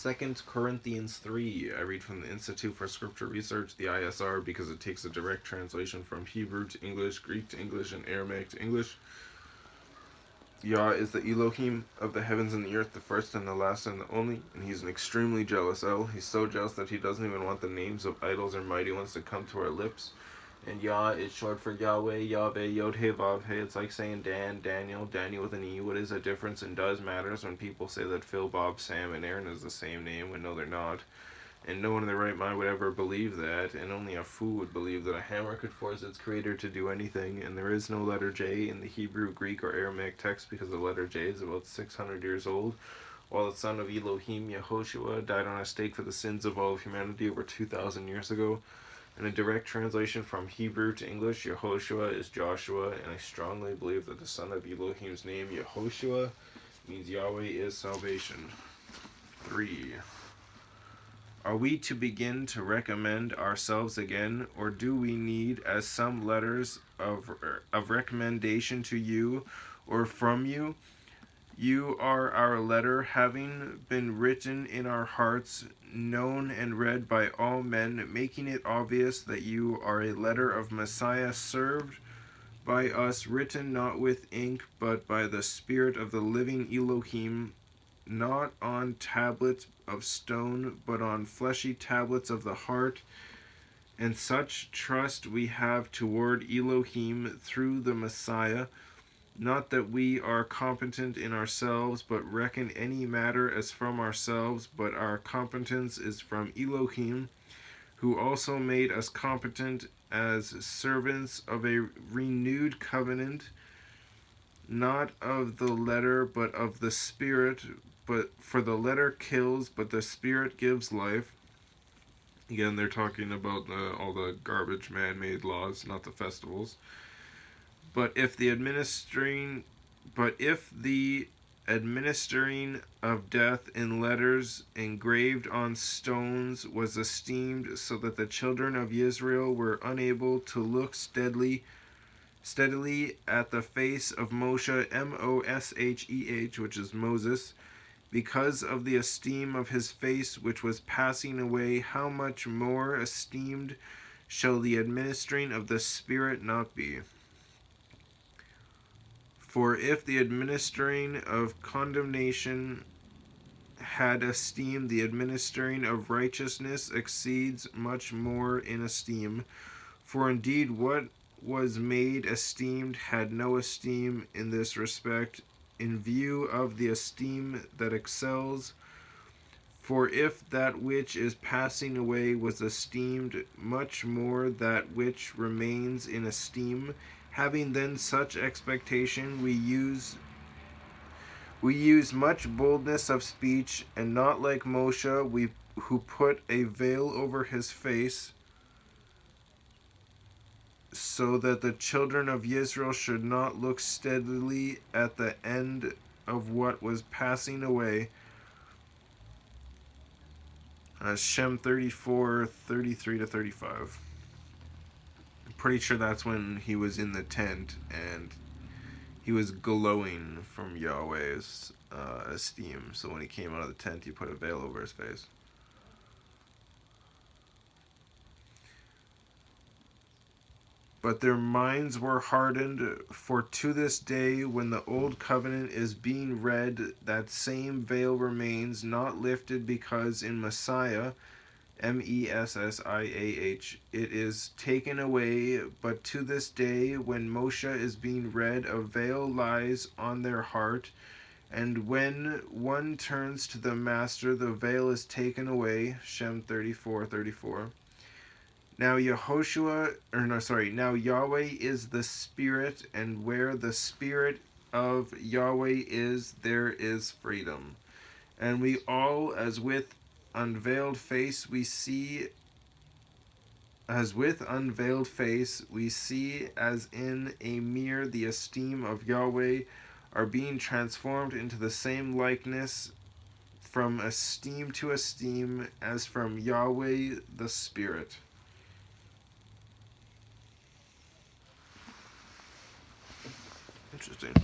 2Corinthians 3. I read from the Institute for Scripture Research, the ISR, because it takes a direct translation from Hebrew to English, Greek to English, and Aramaic to English. Yah is the Elohim of the heavens and the earth, the first and the last and the only, and he's an extremely jealous El. He's so jealous that he doesn't even want the names of idols or mighty ones to come to our lips. And Yah is short for Yahweh, Yahweh, Yod He Vav He. It's like saying Dan, Daniel, Daniel with an E. What is the difference and does matters when people say that Phil, Bob, Sam, and Aaron is the same name when no, they're not. And no one in their right mind would ever believe that, and only a fool would believe that a hammer could force its creator to do anything, and there is no letter J in the Hebrew, Greek, or Aramaic text because the letter J is about 600 years old, while the son of Elohim, Yehoshua, died on a stake for the sins of all of humanity over 2,000 years ago. In a direct translation from Hebrew to English, Yehoshua is Joshua, and I strongly believe that the son of Elohim's name, Yehoshua, means Yahweh is salvation. 3. Are we to begin to recommend ourselves again, or do we need, as some letters of recommendation to you or from you? You are our letter, having been written in our hearts, known and read by all men, making it obvious that you are a letter of Messiah, served by us, written not with ink, but by the Spirit of the living Elohim, not on tablets of stone, but on fleshy tablets of the heart. And such trust we have toward Elohim through the Messiah, not that we are competent in ourselves, but reckon any matter as from ourselves, but our competence is from Elohim, who also made us competent as servants of a renewed covenant, not of the letter, but of the Spirit. But for the letter kills, but the Spirit gives life. Again, they're talking about all the garbage man-made laws, not the festivals. But if the administering of death in letters engraved on stones was esteemed, so that the children of Israel were unable to look steadily at the face of Moshe, Mosheh, which is Moses, because of the esteem of his face which was passing away, how much more esteemed shall the administering of the Spirit not be? For if the administering of condemnation had esteem, the administering of righteousness exceeds much more in esteem. For indeed what was made esteemed had no esteem in this respect, in view of the esteem that excels. For if that which is passing away was esteemed, much more that which remains in esteem. Having then such expectation, we use much boldness of speech, and not like Moshe, who put a veil over his face, so that the children of Israel should not look steadily at the end of what was passing away. Shem 34, 33-35. I'm pretty sure that's when he was in the tent and he was glowing from Yahweh's esteem. So when he came out of the tent, he put a veil over his face. But their minds were hardened, for to this day, when the old covenant is being read, that same veil remains, not lifted, because in Messiah, Messiah, it is taken away. But to this day, when Moshe is being read, a veil lies on their heart, and when one turns to the Master, the veil is taken away. Shem 34:34. Now Yahweh is the Spirit, and where the Spirit of Yahweh is, there is freedom. And we all, as with unveiled face, we see as in a mirror the esteem of Yahweh, are being transformed into the same likeness from esteem to esteem, as from Yahweh the Spirit. Interesting.